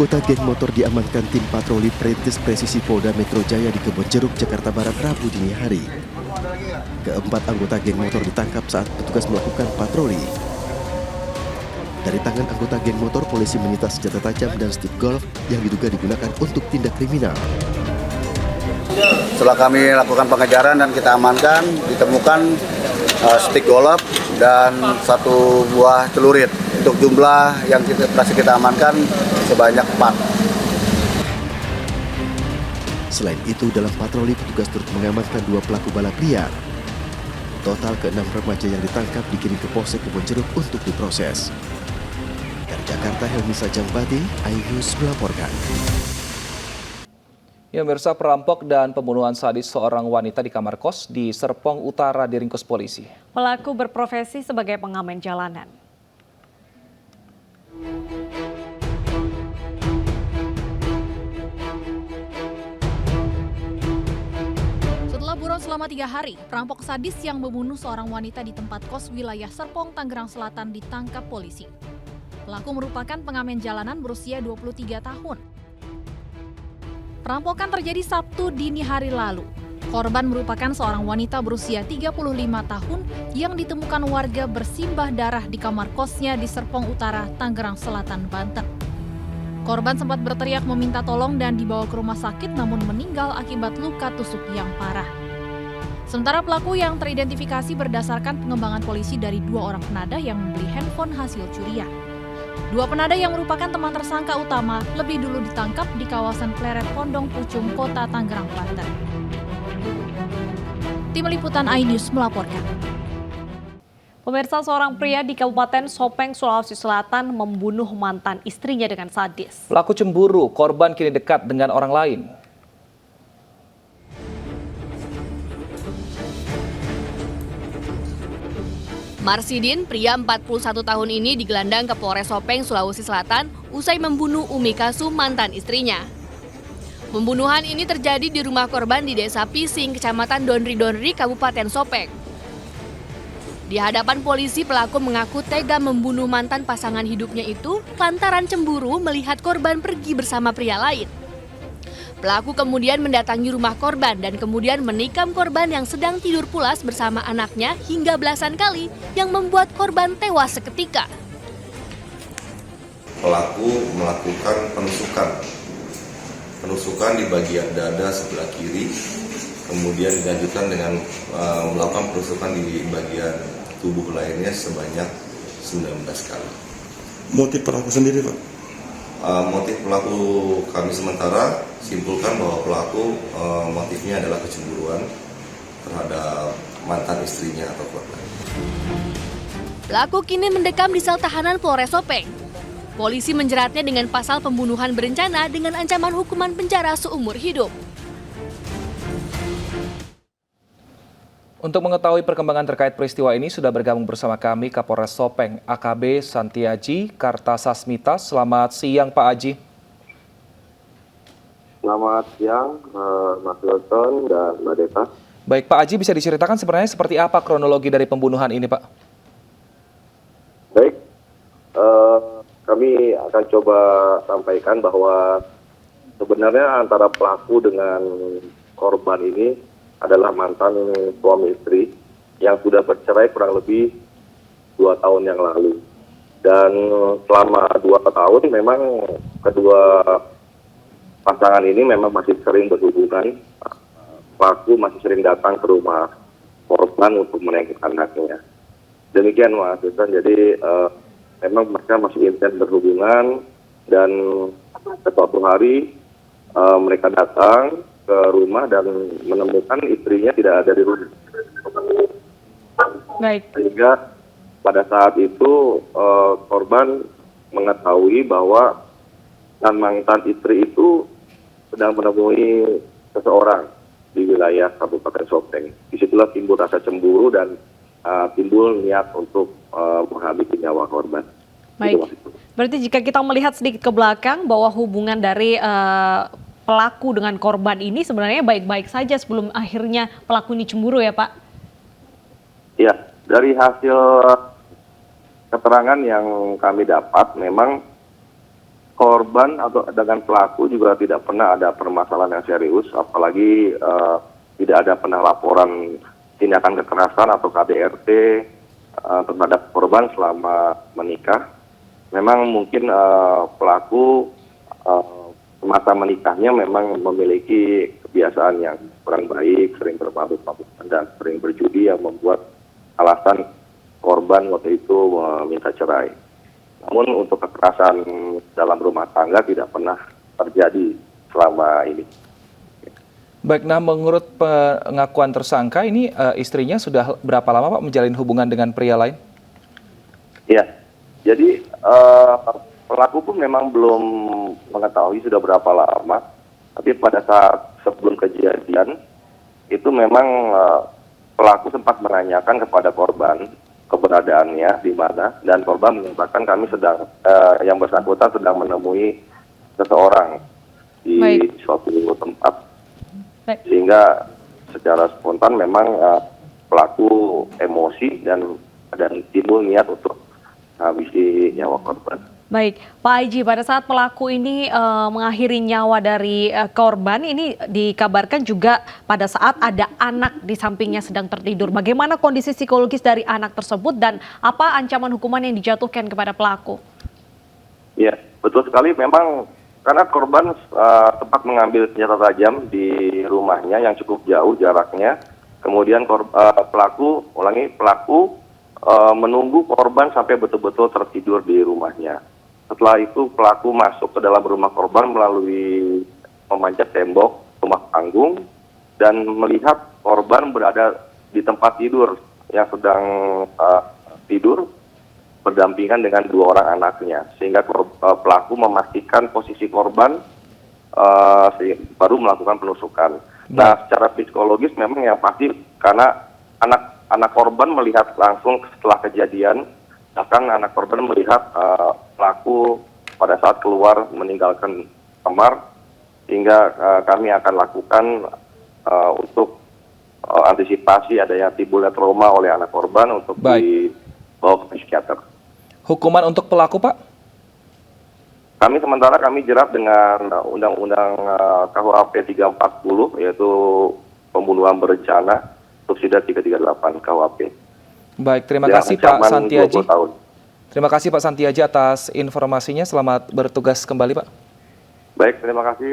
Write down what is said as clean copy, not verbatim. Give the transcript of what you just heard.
anggota geng motor diamankan tim patroli Perintis Presisi Polda Metro Jaya di Kebonjeruk, Jakarta Barat, Rabu dini hari. Keempat anggota geng motor ditangkap saat petugas melakukan patroli. Dari tangan anggota geng motor, polisi menyita senjata tajam dan stick golf yang diduga digunakan untuk tindak kriminal. Setelah kami lakukan pengejaran dan kita amankan, ditemukan stick golf dan satu buah celurit. Untuk jumlah yang berhasil kita amankan sebanyak 4. Selain itu, dalam patroli petugas turut mengamankan 2 pelaku balap liar. Total ke-6 remaja yang ditangkap dikirim ke Polsek Kebonjeruk untuk diproses. Dari Jakarta, Helmi Sajangbati, iNews melaporkan. Ya, pemirsa, perampok dan pembunuhan sadis seorang wanita di kamar kos di Serpong Utara diringkus polisi. Pelaku berprofesi sebagai pengamen jalanan. Setelah buron selama 3 hari, perampok sadis yang membunuh seorang wanita di tempat kos wilayah Serpong, Tangerang Selatan ditangkap polisi. Pelaku merupakan pengamen jalanan berusia 23 tahun. Perampokan terjadi Sabtu dini hari lalu. Korban merupakan seorang wanita berusia 35 tahun yang ditemukan warga bersimbah darah di kamar kosnya di Serpong Utara, Tangerang Selatan, Banten. Korban sempat berteriak meminta tolong dan dibawa ke rumah sakit namun meninggal akibat luka tusuk yang parah. Sementara pelaku yang teridentifikasi berdasarkan pengembangan polisi dari 2 orang penadah yang membeli handphone hasil curian. 2 penadah yang merupakan teman tersangka utama lebih dulu ditangkap di kawasan Pleret Pondong Pucung, Kota Tangerang, Banten. Tim Liputan iNews melaporkan. Pemirsa, seorang pria di Kabupaten Sopeng, Sulawesi Selatan membunuh mantan istrinya dengan sadis. Pelaku cemburu, korban kini dekat dengan orang lain. Marsidin, pria 41 tahun ini digelandang ke Polres Sopeng, Sulawesi Selatan usai membunuh Umi Kasu, mantan istrinya. Pembunuhan ini terjadi di rumah korban di Desa Pising, Kecamatan Donri-Donri, Kabupaten Sopeng. Di hadapan polisi, pelaku mengaku tega membunuh mantan pasangan hidupnya itu lantaran cemburu melihat korban pergi bersama pria lain. Pelaku kemudian mendatangi rumah korban dan kemudian menikam korban yang sedang tidur pulas bersama anaknya hingga belasan kali yang membuat korban tewas seketika. Pelaku melakukan penusukan di bagian dada sebelah kiri, kemudian dilanjutkan dengan melakukan penusukan di bagian tubuh lainnya sebanyak 19 kali. Motif pelaku sendiri, Pak? Motif pelaku kami sementara simpulkan bahwa pelaku motifnya adalah kecemburuan terhadap mantan istrinya atau korban. Pelaku kini mendekam di sel tahanan Polres Sopeng. Polisi menjeratnya dengan pasal pembunuhan berencana dengan ancaman hukuman penjara seumur hidup. Untuk mengetahui perkembangan terkait peristiwa ini sudah bergabung bersama kami Kapolres Sopeng AKB Santiaji Kartasasmita. Selamat siang Pak Aji. Selamat siang Mas Wilson dan Mbak Deta. Baik Pak Aji, bisa diceritakan sebenarnya seperti apa kronologi dari pembunuhan ini Pak? Baik, kami akan coba sampaikan bahwa sebenarnya antara pelaku dengan korban ini adalah mantan suami istri yang sudah bercerai kurang lebih 2 tahun yang lalu. Dan selama 2 tahun memang kedua pasangan ini memang masih sering berhubungan. Pelaku masih sering datang ke rumah korban untuk menengok anaknya. Demikian Mas Wilson, jadi memang mereka masih intens berhubungan dan suatu hari mereka datang ke rumah dan menemukan istrinya tidak ada di rumah. Baik. Sehingga pada saat itu korban mengetahui bahwa mantan istri itu sedang menemui seseorang di wilayah Kabupaten Sopeng. Disitulah timbul rasa cemburu dan timbul niat untuk menghabisi nyawa korban. Baik. Berarti jika kita melihat sedikit ke belakang bahwa hubungan dari pelaku dengan korban ini sebenarnya baik-baik saja sebelum akhirnya pelaku ini cemburu ya Pak? Ya, dari hasil keterangan yang kami dapat memang korban atau dengan pelaku juga tidak pernah ada permasalahan yang serius, apalagi tidak ada pernah laporan tindakan kekerasan atau KDRT terhadap korban selama menikah. Memang mungkin pelaku masa menikahnya memang memiliki kebiasaan yang kurang baik, sering bermabuk-mabukan dan sering berjudi yang membuat alasan korban waktu itu meminta cerai. Namun untuk kekerasan dalam rumah tangga tidak pernah terjadi selama ini. Baik, nah menurut pengakuan tersangka ini istrinya sudah berapa lama Pak menjalin hubungan dengan pria lain? Ya, jadi pelaku pun memang belum mengetahui sudah berapa lama, tapi pada saat sebelum kejadian itu memang pelaku sempat menanyakan kepada korban keberadaannya di mana, dan korban menyatakan kami sedang yang bersangkutan sedang menemui seseorang di suatu tempat. Baik. Sehingga secara spontan memang pelaku emosi dan timbul niat untuk habisi nyawa korban. Baik, Pak Aji, pada saat pelaku ini mengakhiri nyawa dari korban, ini dikabarkan juga pada saat ada anak di sampingnya sedang tertidur. Bagaimana kondisi psikologis dari anak tersebut dan apa ancaman hukuman yang dijatuhkan kepada pelaku? Ya, betul sekali. Memang karena korban sempat mengambil senjata tajam di rumahnya yang cukup jauh jaraknya. Kemudian pelaku menunggu korban sampai betul-betul tertidur di rumahnya. Setelah itu pelaku masuk ke dalam rumah korban melalui memanjat tembok rumah panggung dan melihat korban berada di tempat tidur yang sedang tidur berdampingan dengan 2 orang anaknya, sehingga pelaku memastikan posisi korban baru melakukan penusukan. Nah, secara psikologis memang yang pasti karena anak korban melihat langsung setelah kejadian, bahkan anak korban melihat pelaku pada saat keluar meninggalkan kamar, sehingga kami akan lakukan untuk antisipasi adanya timbulnya trauma oleh anak korban untuk dibawa ke psikiater. Hukuman untuk pelaku, Pak? Sementara kami jerat dengan Undang-Undang KUHP 340, yaitu pembunuhan berencana, subsidi 338 KUHP. Baik, terima kasih Pak Santiaji. Terima kasih Pak Santiaji atas informasinya. Selamat bertugas kembali, Pak. Baik, terima kasih.